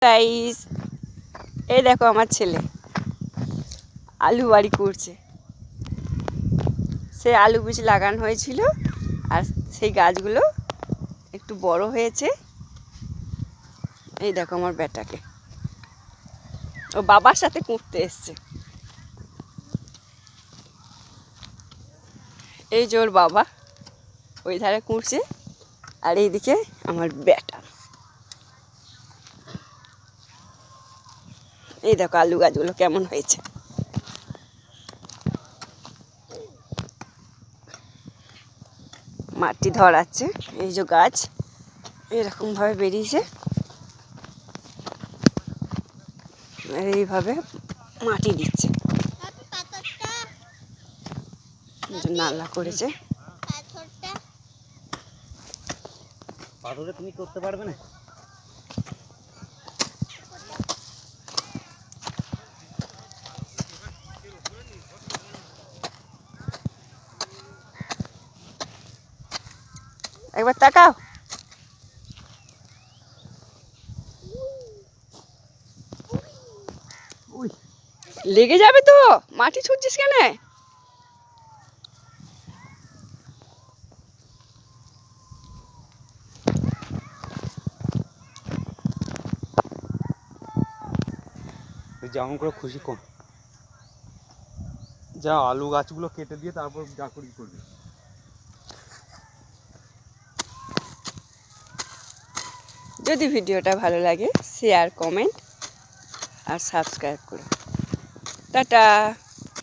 Guys, এই দেখো আমার ছেলে আলু বাড়ি করছে। সে আলু বীজ লাগানো হয়েছিল আর সেই গাছগুলো একটু বড় হয়েছে। এই দেখো আমার বেটাকে, ও বাবার সাথে কুঁড়তে এসছে। এই যে ওর বাবা ওই ধারে কুঁড়ছে আর এইদিকে আমার বেটা। এই দেখো আলু গাছগুলো কেমন হয়েছে। মাটি ধরাচ্ছে, এই যে গাছ এরকম ভাবে বেরিয়েছে, এইভাবে মাটি দিচ্ছে, নালা করেছে। পাথরে তুমি করতে পারবে না। একবার তাকাও। লেগে যাবে তো, মাটি ছুটছিস কেন? যেমন করে খুশি কম যা আলু গাছগুলো কেটে দিয়ে তারপর যা করি করবি। যদি ভিডিওটা ভালো লাগে শেয়ার, কমেন্ট আর সাবস্ক্রাইব করো। টাটা।